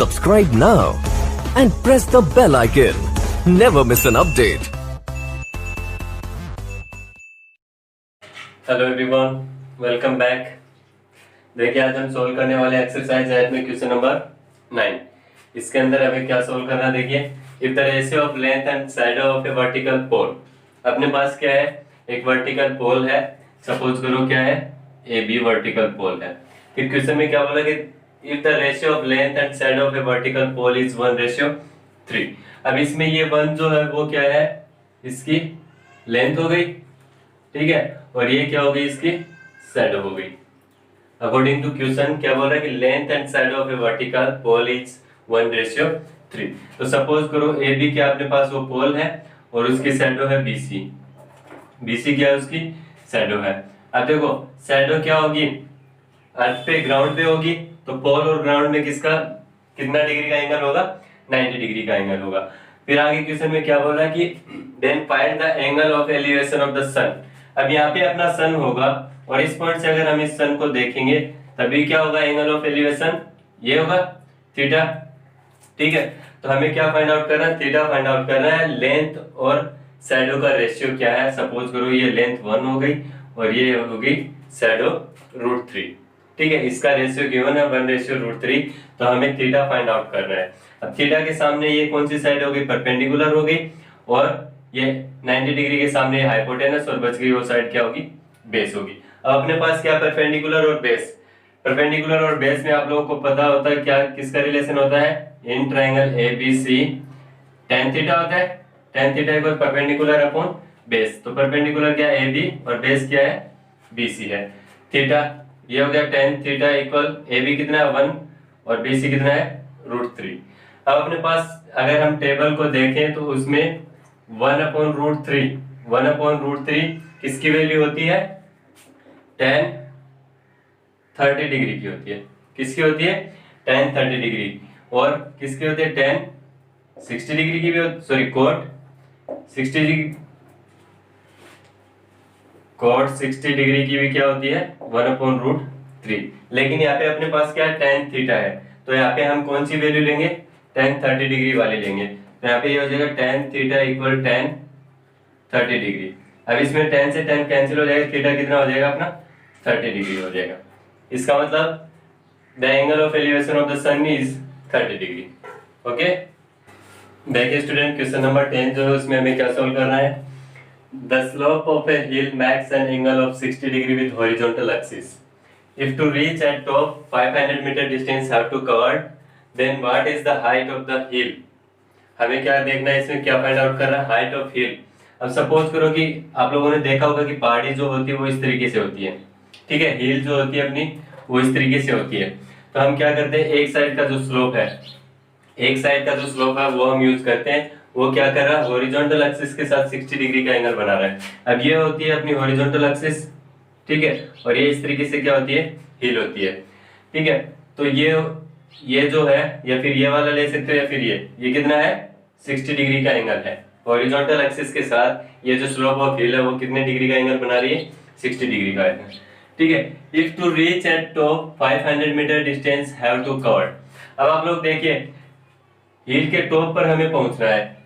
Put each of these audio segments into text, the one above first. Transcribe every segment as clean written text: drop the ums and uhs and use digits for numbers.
Subscribe now and press the bell icon. Never miss an update. Hello everyone, welcome back. देखिए आज हम solve करने वाले exercise है में क्वेश्चन नंबर 9। इसके अंदर हमें क्या सोल्व करना है, देखिए if the ratio of length and shadow of a vertical pole. अपने पास क्या है, एक वर्टिकल पोल है, सपोज करो क्या है, ए बी वर्टिकल पोल है। फिर क्वेश्चन में क्या बोला कि if the ratio of length and shadow of a vertical pole is 1:3। अब इसमें ये 1 जो है वो क्या है, इसकी लेंथ हो गई, ठीक है, और ये क्या हो गई, इसकी शैडो हो गई। अकॉर्डिंग टू क्वेश्चन क्या बोल रहा है कि length and shadow of a vertical pole is 1:3। तो सपोज करो ए बी क्या अपने पास वो पोल है और उसकी शैडो है बी सी। बी सी क्या है, उसकी शैडो है। अब देखो शैडो क्या होगी, अर्थ पे ग्राउंड पे होगी, तो पोल और ग्राउंड में किसका कितना डिग्री का एंगल होगा, 90 डिग्री का एंगल होगा। फिर आगे क्वेश्चन में क्या बोल रहा है कि then find the angle of elevation of the sun. अब यहाँ पे अपना सन होगा और इस पॉइंट से अगर हम इस सन को देखेंगे तभी क्या होगा, एंगल ऑफ एलिवेशन ये होगा थीटा, ठीक है। तो हमें क्या फाइंड आउट करना है, थीटा फाइंड आउट करना है। लेंथ और शैडो का रेशियो क्या है, सपोज करो ये लेंथ 1 हो गई और ये हो गई शैडो √3, ठीक है। इसका रेशियो गिवन है 1:3, तो हमें थीटा फाइंड आउट करना है। अब थीटा के सामने ये कौन सी साइड होगी, परपेंडिकुलर हो गई, और ये 90 डिग्री के सामने हाइपोटेनस और बच गई वो साइड क्या होगी, बेस होगी। अब अपने पास क्या परपेंडिकुलर और बेस, परपेंडिकुलर और बेस में आप लोगों को पता होता है क्या, किसका रिलेशन होता है, in triangle ABC tan theta होता है। tan theta equal perpendicular upon base, तो परपेंडिकुलर क्या है AB और बेस क्या है BC है। थीटा ये हो गया tan थीटा इक्वल AB कितना है 1 और BC कितना है √3। अब अपने पास अगर हम टेबल को देखें तो उसमें 1/√3 किसकी वैल्यू होती है, tan 30 डिग्री की होती है। किसकी होती है, tan 30 डिग्री, और किसकी होती है, tan 60 डिग्री की भी होती, sorry cot 60 degree, cot 60 degree की भी क्या होती है 1/√3। लेकिन यहाँ पे अपने पास क्या है, tan थीटा है, तो यहाँ पे हम कौन सी वैल्यू लेंगे, tan 30 डिग्री वाली लेंगे। तो यहाँ पे ये हो जाएगा tan theta equal tan 30 degree. अब इसमें tan से tan कैंसिल हो जाएगा, थीटा कितना हो जाएगा अपना 30 डिग्री हो जाएगा। इसका मतलब the angle of elevation of the sun is 30 degree. Okay, देखिए स्टूडेंट क्वेश्चन नंबर 10 जो है उसमें हमें क्या सोल्व करना है। The slope of a hill makes an angle of 60 degree with horizontal axis. If to reach at top 500 meter distance have to cover, then what is the height of the hill. हमें क्या देखना है, इसमें क्या find out करना है, height of हिल। अब suppose करो कि आप लोगों ने देखा होगा कि पहाड़ी जो होती है वो इस तरीके से होती है, ठीक है, हिल जो होती है अपनी वो इस तरीके से होती है। तो हम क्या करते हैं, एक साइड का जो स्लोप है, एक साइड का जो स्लोप है वो हम यूज करते हैं, वो क्या कर रहा है, हॉरिजॉन्टल एक्सिस के साथ 60 डिग्री का एंगल बना रहा है। अब ये होती है अपनी हॉरिजॉन्टल एक्सिस, ठीक है, और ये इस तरीके से क्या होती है, हिल होती है, ठीक है। तो ये जो है, या फिर ये वाला ले सकते हो, या फिर ये कितना है 60 डिग्री का एंगल है। हॉरिजॉन्टल एक्सिस के साथ ये जो स्लोप ऑफ हिल है वो कितने डिग्री का एंगल बना रही है, 60 डिग्री का एंगल, ठीक है। If to reach at top 500 meter distance have to cover. अब आप लोग देखिए हिल के टॉप पर हमें पहुंचना है,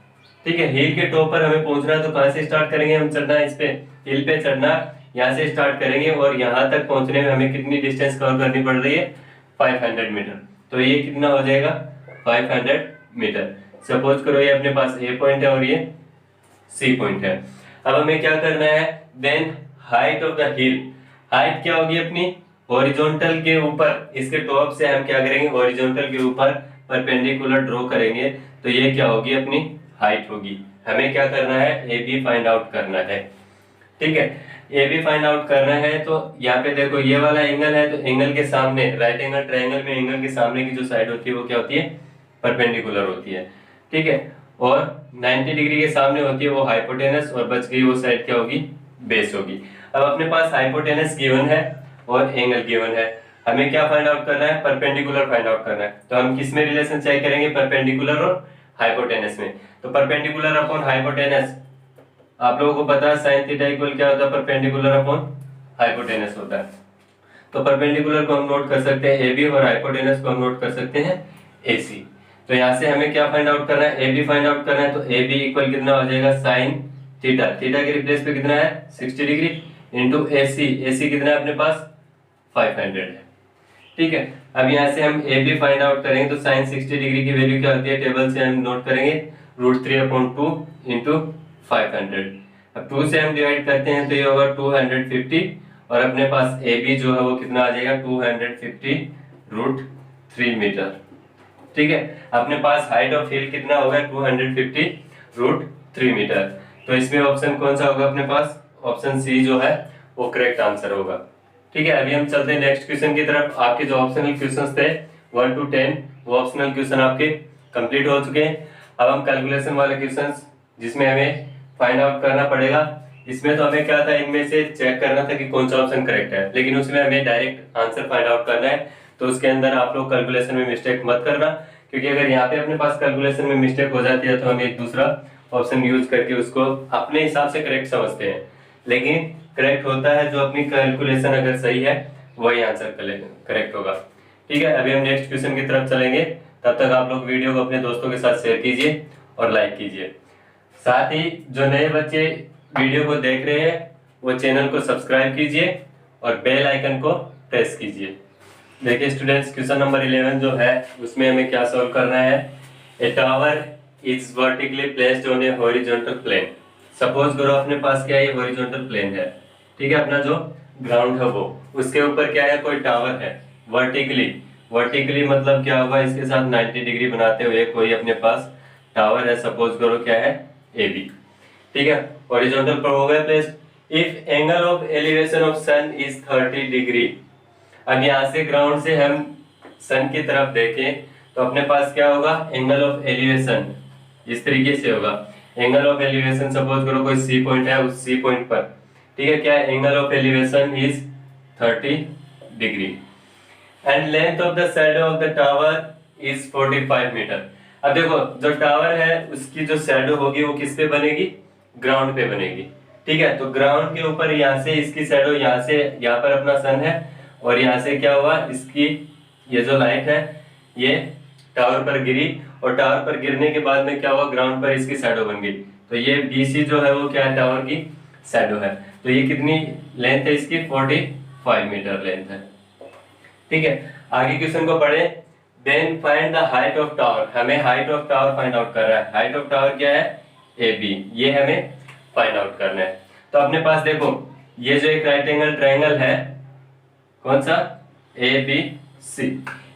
ठीक है, हिल के टॉप पर हमें पहुंचना है, तो कहां से स्टार्ट करेंगे हम चढ़ना, इस पे हिल पे चढ़ना यहाँ से स्टार्ट करेंगे, और यहाँ तक पहुंचने में हमें कितनी डिस्टेंस कवर करनी पड़ रही है, 500 मीटर। तो ये कितना हो जाएगा 500 मीटर। सपोज करो ये अपने पास ए पॉइंट है और ये सी पॉइंट है। अब हमें क्या करना है, then height of the hill. हाइट क्या होगी अपनी, हॉरिजॉन्टल के ऊपर, इसके टॉप से हम क्या करेंगे, हॉरिजॉन्टल के ऊपर परपेंडिकुलर ड्रॉ करेंगे, तो ये क्या होगी अपनी हाइट होगी। हमें क्या करना है, ए बी फाइंड आउट करना है, ठीक है, ए बी फाइंड आउट करना है। तो यहाँ पे देखो ये वाला एंगल है, तो एंगल के सामने, राइट एंगल ट्रायंगल में एंगल के सामने की जो साइड होती है वो क्या होती है, परपेंडिकुलर होती है, ठीक है, और 90 डिग्री के सामने होती है वो हाइपोटेनस, और बच गई वो साइड क्या होगी, बेस होगी। अब अपने पास हाइपोटेनस गिवन है और एंगल गिवन है, हमें क्या फाइंड आउट करना है, परपेंडिकुलर फाइंड आउट करना है। तो हम किस में रिलेशन चेक करेंगे, परपेंडिकुलर और हाइपोटेनस में। तो परपेंडिकुलर अपॉन हाइपोटेनस, आप लोगों को पता है साइन थीटा इक्वल क्या होता है, परपेंडिकुलर अपॉन हाइपोटेनस होता है। तो परपेंडिकुलर को हम नोट कर सकते हैं AB और हाइपोटेनस को हम नोट कर सकते हैं AC। तो यहाँ से हमें क्या फाइंड आउट करना है, AB फाइंड आउट करना है। तो AB इक्वल कितना हो जाएगा साइन थीटा, थीटा के रिप्लेस पे कितना है 60 डिग्री इंटू AC, AC कितना है अपने पास 500 है। ठीक है, अब यहाँ से हम AB फाइंड आउट करेंगे तो साइन 60 डिग्री की वैल्यू क्या होती है, टेबल से हम नोट करेंगे √3/2 इंटू 500। अब 2 से हम डिवाइड करते हैं तो ये होगा 250 और अपने पास AB जो है वो कितना आ जाएगा 250√3 मीटर। ठीक है, अपने पास हाइट ऑफ हिल कितना होगा 250√3 मीटर। तो इसमें ऑप्शन कौन सा होगा अपने पास, ऑप्शन सी जो है वो करेक्ट आंसर होगा। ठीक है, अभी हम चलते हैं नेक्स्ट क्वेश्चन की तरफ। आपके जो ऑप्शनल क्वेश्चंस थे 1 to 10 वो ऑप्शनल क्वेश्चन आपके कंप्लीट हो चुके हैं। अब हम कैलकुलेशन वाले क्वेश्चंस जिसमें हमें फाइंड आउट करना पड़ेगा, इसमें तो हमें क्या था, इनमें से चेक करना था कि कौन सा ऑप्शन करेक्ट है, लेकिन उसमें हमें डायरेक्ट आंसर फाइंड आउट करना है। तो उसके अंदर आप लोग कैलकुलेशन में मिस्टेक मत करना, क्योंकि अगर यहाँ पे अपने पास कैलकुलेशन में मिस्टेक हो जाती है तो हम एक दूसरा ऑप्शन यूज करके उसको अपने हिसाब से करेक्ट समझते हैं, लेकिन करेक्ट होता है जो अपनी कैलकुलेशन अगर सही है वही आंसर करेक्ट होगा। ठीक है, अभी हम नेक्स्ट क्वेश्चन की तरफ चलेंगे। तब तक आप लोग वीडियो को अपने दोस्तों के साथ शेयर कीजिए और लाइक कीजिए। साथ ही जो नए बच्चे वीडियो को देख रहे हैं वो चैनल को सब्सक्राइब कीजिए और बेल आइकन को प्रेस कीजिए। देखिए स्टूडेंट्स, क्वेश्चन नंबर 11 जो है उसमें हमें क्या सॉल्व करना है। A tower is vertically placed on a horizontal plane. Suppose करो अपने पास क्या है, हॉरिजॉन्टल प्लेन है। ठीक है, अपना जो ग्राउंड है वो, उसके ऊपर क्या है, कोई टावर है वर्टिकली। वर्टिकली मतलब क्या होगा, इसके साथ 90 डिग्री बनाते हुए कोई अपने पास टावर है, सपोज करो क्या है AB। ठीक है, हॉरिजॉन्टल पर हो गया placed. If angle of elevation of sun is 30 degree. अब यहाँ से ग्राउंड से हम सन की तरफ देखें तो अपने पास क्या होगा, एंगल ऑफ एलिवेशन इस तरीके से होगा। एंगल ऑफ एलिवेशन सपोज करो कोई C पॉइंट है, उस C पॉइंट पर ठीक है क्या है, angle of elevation is 30 degree and length of the shadow of the tower is 45 meter. अब देखो जो टावर है उसकी जो शैडो होगी वो किस पे बनेगी, ग्राउंड पे बनेगी। ठीक है, तो ग्राउंड के ऊपर यहाँ से इसकी शैडो, यहाँ से यहाँ पर अपना सन है और यहाँ से क्या हुआ, इसकी ये जो लाइट है ये टावर पर गिरी और टावर पर गिरने के बाद में क्या हुआ, ग्राउंड पर इसकी शैडो बन गई। तो ये BC जो है वो क्या है, टावर की शैडो है। तो ये कितनी लेंथ है इसकी, 45 मीटर लेंथ है। ठीक है, आगे क्वेश्चन को पढ़े। Then find the height of tower. हमें height of tower find out कर रहा है। हाइट ऑफ टावर क्या है, AB, ये हमें फाइंड आउट करना है। तो अपने पास देखो ये जो एक राइट एंगल ट्रायंगल है, कौन सा, ABC,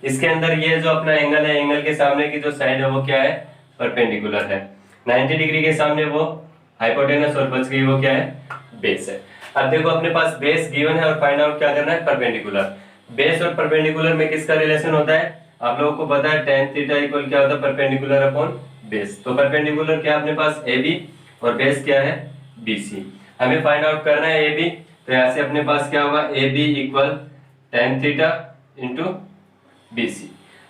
इसके अंदर ये जो अपना एंगल है, एंगल के सामने की जो साइड है वो क्या है, परपेंडिकुलर है। 90 डिग्री के सामने वो हाइपोटेनस और बच गई वो क्या है, बेस है। अब देखो अपने पास बेस गिवन है और फाइंड आउट क्या करना है, परपेंडिकुलर। बेस और परपेंडिकुलर में किसका रिलेशन होता है, आप लोगों को पता है tan थीटा इक्वल क्या होता है, परपेंडिकुलर अपॉन बेस। तो परपेंडिकुलर क्या है अपने पास AB और बेस क्या है BC। हमें फाइंड आउट करना है AB, तो यहाँ से अपने पास क्या होगा, AB equal tan theta into BC।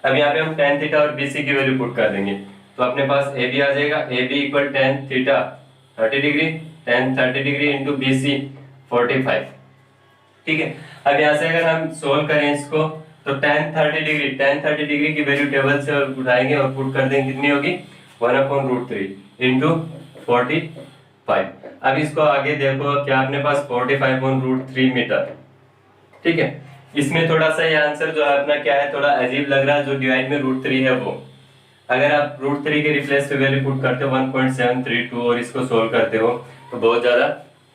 अब यहाँ पे हम tan थीटा और BC की वैल्यू पुट कर देंगे तो अपने पास AB आ जाएगा, AB equal tan theta 30 degree, tan 30 degree into BC 45। ठीक है, अब यहाँ से अगर हम सोल्व करें इसको तो tan 30 डिग्री की वैल्यू टेबल से उठाएंगे और पुट कर देंगे, कितनी होगी 1/√3 इंटू 45। अब इसको आगे देखो क्या अपने पास 45/√3 मीटर। ठीक है, इसमें थोड़ा सा ये आंसर जो है अपना क्या है, थोड़ा अजीब लग रहा है, जो डिवाइड में √3 है वो। अगर आप √3 के रिप्लेस पे वैल्यू पुट करते हो 1.732 और इसको सोल्व करते हो तो बहुत ज्यादा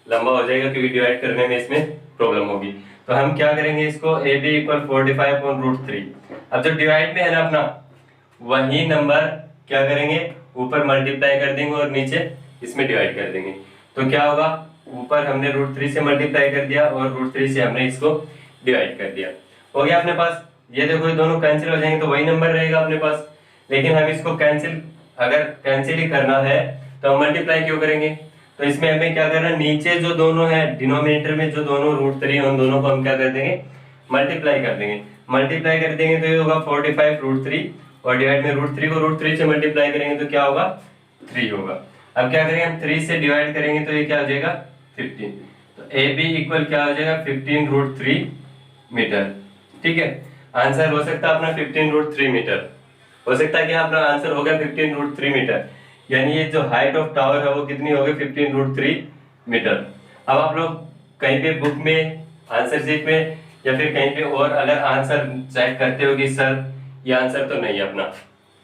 लंबा हो जाएगा, क्योंकि डिवाइड करने में इसमें प्रॉब्लम होगी। तो हम क्या करेंगे, इसको AB इक्वल 45/√3। अब जो डिवाइड में है ना अपना, वही नंबर क्या करेंगे, ऊपर मल्टीप्लाई कर देंगे और नीचे इसमें डिवाइड कर देंगे। तो क्या होगा, ऊपर हमने √3 से मल्टीप्लाई कर दिया और √3 से हमने इसको डिवाइड कर दिया, हो गया अपने पास। ये देखो ये दोनों कैंसिल हो जाएंगे तो वही नंबर रहेगा अपने पास। लेकिन हम इसको कैंसिल, अगर कैंसिल ही करना है तो हम मल्टीप्लाई क्यों करेंगे। तो इसमें हमें क्या करना है, नीचे जो दोनों है डिनोमिनेटर में जो दोनों √3 उन दोनों को हम क्या कर देंगे, मल्टीप्लाई कर देंगे। मल्टीप्लाई कर देंगे तो ये होगा 45√3 और डिवाइड में √3 को √3 से मल्टीप्लाई करेंगे तो क्या होगा, 3 होगा। अब क्या करेंगे, हम 3 से डिवाइड करेंगे तो ये क्या हो जाएगा 15। तो AB इक्वल क्या हो जाएगा 15√3 मीटर। ठीक है, आंसर हो सकता है अपना 15√3 मीटर। हो सकता है कि अपना आंसर हो गया 15√3 मीटर, यानी ये जो हाइट ऑफ टावर है वो कितनी होगी 15√3 मीटर। अब आप लोग कहीं पे बुक में, आंसर शीट में या फिर कहीं पे और अगर आंसर चेक करते हो कि सर ये आंसर तो नहीं है अपना,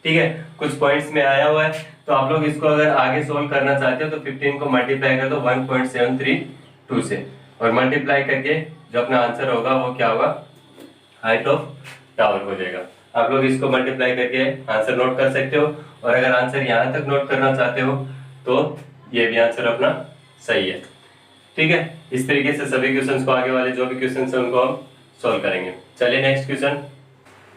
ठीक है, कुछ पॉइंट्स में आया हुआ है, तो आप लोग इसको अगर आगे सोल्व करना चाहते हो तो 15 को मल्टीप्लाई कर दो 1.732 से, और मल्टीप्लाई करके जो अपना आंसर होगा वो क्या होगा, हाइट ऑफ टावर हो जाएगा। आप लोग इसको मल्टीप्लाई करके आंसर नोट कर सकते हो, और अगर आंसर यहाँ तक नोट करना चाहते हो तो ये भी आंसर अपना सही है, ठीक है। इस तरीके से सभी क्वेश्चंस को, आगे वाले जो भी क्वेश्चंस हैं उनको हम सॉल्व करेंगे। चलिए नेक्स्ट क्वेश्चन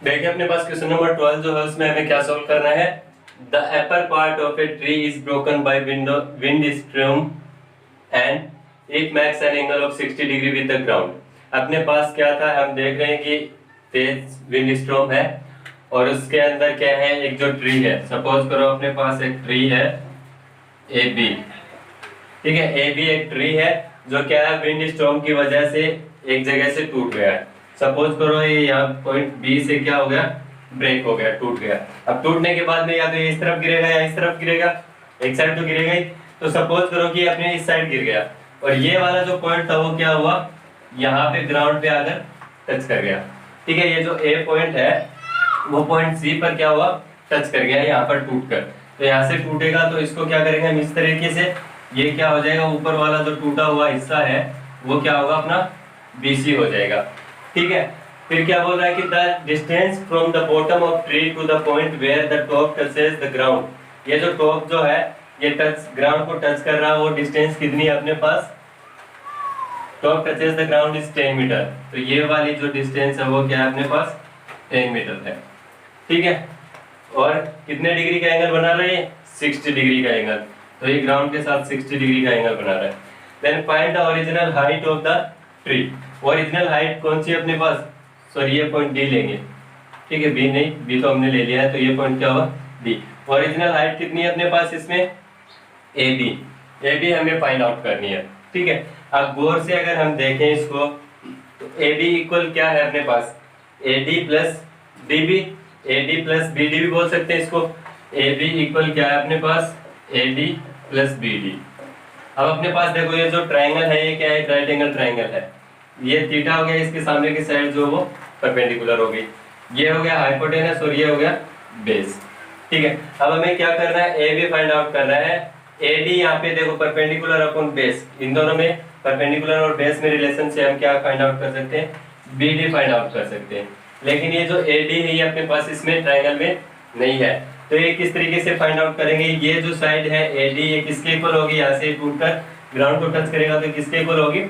देखिए, अपने पास क्वेश्चन नंबर 12 जो है उसमें हमें क्या सॉल्व करना है। The upper part of a tree is broken by wind stream and it makes an angle of 60 degree with the ground. अपने पास क्या था, हम देख रहे हैं कि तेज विंड स्ट्रीम है और उसके अंदर क्या है, एक जो ट्री है, सपोज करो अपने पास एक ट्री है ए बी, ठीक है, ए बी एक ट्री है जो क्या है विंड स्ट्रीम की वजह से एक जगह से टूट गया है। सपोज करो ये यहाँ पॉइंट बी से क्या हो गया, ब्रेक हो गया, टूट गया। अब टूटने के बाद में या तो इस तरफ गिरेगा या इस तरफ गिरेगा, एक साइड तो गिरेगा ही। तो सपोज करो कि अपने इस साइड गिर गया और ये वाला जो पॉइंट था वो क्या हुआ, यहाँ पे ग्राउंड पे आकर टच कर गया, ठीक है। ये जो ए पॉइंट है वो पॉइंट सी पर क्या हुआ, टच कर गया यहाँ पर टूट कर। तो यहाँ से टूटेगा तो इसको क्या करेंगे हम इस तरीके से, ये क्या हो जाएगा, ऊपर वाला जो टूटा हुआ हिस्सा है वो क्या होगा अपना BC हो जाएगा, ठीक है। फिर क्या बोल रहा है कि the distance from the bottom of tree to the point where the top touches the ground. ये जो टॉप जो है ये टच ग्राउंड को टच कर रहा है, वो डिस्टेंस कितनी है अपने पास, top touches the ground is 10 metre. तो ये वाली जो डिस्टेंस है वो क्या है अपने पास 10 मीटर है, ठीक है। और कितने डिग्री का एंगल बना रहा है, 60 डिग्री का एंगल। तो ये ग्राउंड के साथ 60 डिग्री का एंगल बना रहा है। Then find the original height of the tree. Original height कौन सी अपने पास, सॉरी ये पॉइंट डी लेंगे, ठीक है, बी नहीं, बी तो हमने ले लिया है, तो ये पॉइंट क्या हुआ डी। ओरिजिनल हाइट कितनी है अपने पास इसमें, ए बी हमें फाइंड आउट करनी है, ठीक है। अब गौर से अगर हम देखें इसको तो ए बी इक्वल क्या है अपने पास, A D plus D B, A D plus B D भी बोल सकते हैं इसको। ए बी इक्वल क्या है अपने पास, A D plus B D. अब अपने पास देखो ये जो ट्राइंगल है ये क्या है, राइट एंगल ट्राइंगल है। ये थीटा हो गया, इसके सामने की साइड जो वो परपेंडिकुलर हो गई, ये हो गया हाइपोटेनस और ये हो गया बेस, ठीक है। अब हमें क्या करना है, ए बी फाइंड आउट करना है। ए डी यहाँ पे देखो परपेंडिकुलर अपॉन बेस, इन दोनों में परपेंडिकुलर और बेस में रिलेशन से हम क्या फाइंड आउट कर सकते हैं, बी डी फाइंड आउट कर सकते हैं। लेकिन ये जो ए डी है ये अपने पास इसमें ट्राइंगल में नहीं है, तो ये किस तरीके से फाइंड आउट करेंगे, ये जो साइड है ए डी ये किसके इक्वल होगी, यहाँ से टूटकर ग्राउंड को टच करेगा तो किसके इक्वल होगी,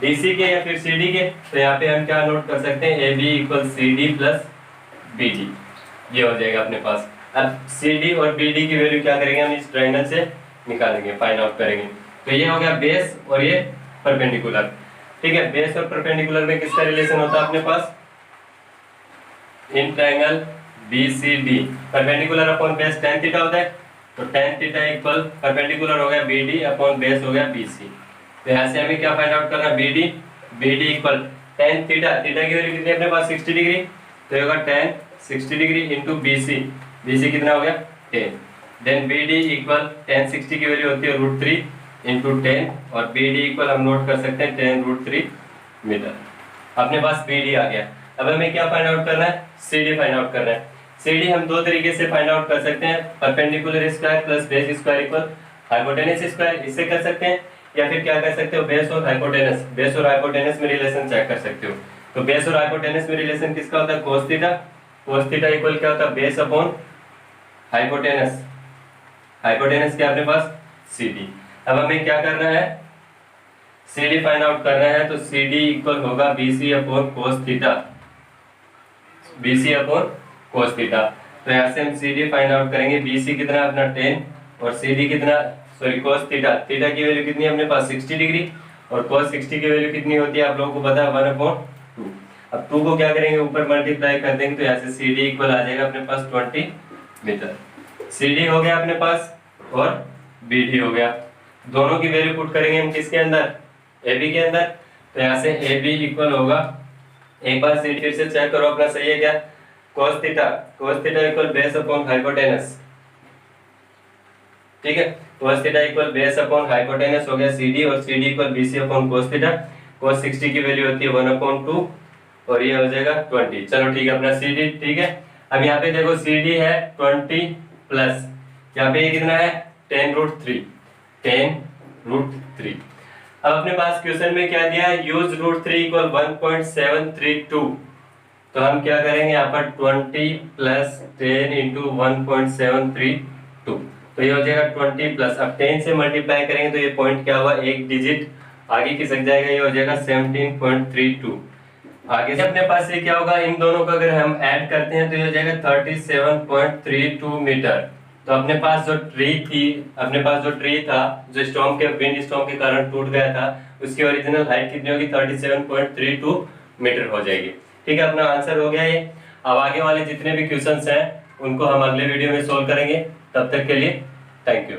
डीसी के या फिर सीडी के। तो यहाँ पे हम क्या नोट कर सकते हैं, A B equal C D plus B D, ये हो जाएगा अपने पास। अब सी डी और बी डी की वैल्यू क्या करेंगे हम इस ट्राइंगल से निकालेंगे, फाइंड आउट करेंगे। तो ये हो गया बेस और ये परपेंडिकुलर, ठीक है। बेस और परपेंडिकुलर में किसका रिलेशन होता है अपने पास, in triangle BCD, perpendicular upon base tan theta होता है, तो tan थीटा इक्वल परपेंडिकुलर हो गया BD अपॉन बेस हो गया BC। तो यहाँ से हमें क्या फाइंड आउट करना, BD equal tan theta, theta की वैल्यू कितनी है अपने पास 60 डिग्री, तो ये होगा tan 60 डिग्री इंटू BC कितना हो गया 10। देन BD इक्वल tan 60 की वैल्यू होती है √3 इंटू 10 और BD इक्वल हम नोट कर सकते हैं 10√3 मीटर। अपने पास BD आ गया। अब हमें क्या फाइंड आउट करना है, CD फाइंड आउट करना है। CD हम दो तरीके से फाइंड आउट कर सकते हैं, perpendicular square plus base square equal hypotenuse square, इससे कर सकते हैं, या फिर क्या कर सकते हो, बेस और हाइपोटेनस में रिलेशन चेक कर सकते हो। तो बेस और हाइपोटेनस में रिलेशन किसका होता है, cos थीटा इक्वल क्या होता है, बेस अपॉन हाइपोटेनस, हाइपोटेनस क्या अपने पास CD। अब हमें क्या करना है, CD फाइंड आउट करना है, तो CD इक्वल होगा BC upon cos theta, BC upon cos theta. तो यहाँ से हम CD फाइंड आउट करेंगे, BC कितना अपना 10 और CD कितना, सॉरी cos थीटा, थीटा की वैल्यू कितनी है अपने पास 60 डिग्री और cos 60 की वैल्यू कितनी होती है आप लोगों को पता है 1/2। अब 2 को क्या करेंगे ऊपर मल्टीप्लाई कर देंगे, तो यहाँ से CD इक्वल आ जाएगा अपने पास 20 मीटर। CD हो गया अपने पास और BD हो गया, दोनों की वैल्यू पुट करेंगे हम किसके अंदर, AB के अंदर। तो यहाँ से AB इक्वल होगा, एक बार CD फिर से चेक करो अपना सही है क्या, cos theta equal base upon hypotenuse, ठीक है। cos theta equal base upon hypotenuse हो गया CD, और CD equal BC upon cos theta. cos 60 की वैल्यू होती है 1/2 और ये हो जाएगा 20। चलो ठीक है, अपना CD ठीक है। अब यहाँ पे देखो CD है 20 प्लस यहाँ पे ये कितना है 10√3, 10√3। अब अपने पास क्वेश्चन में क्या दिया है, यूज √3 इक्वल 1.732। तो हम क्या करेंगे यहाँ पर 20 प्लस 10 इंटू 1.732, तो ये हो जाएगा 20 प्लस, अब 10 से मल्टीप्लाई करेंगे तो ये पॉइंट क्या हुआ, एक डिजिट आगे खिसक जाएगा, ये हो जाएगा 17.32। आगे से अपने पास ये क्या होगा, इन दोनों को अगर हम ऐड करते हैं तो ये हो जाएगा 37.32 मीटर। तो अपने पास जो ट्री था जो विंड स्टॉर्म के कारण टूट गया था, उसकी ओरिजिनल हाइट कितनी होगी, 37.32 मीटर हो जाएगी। ठीक है, अपना आंसर हो गया ये। अब आगे वाले जितने भी क्वेश्चंस हैं उनको हम अगले वीडियो में सोल्व करेंगे। तब तक के लिए थैंक यू।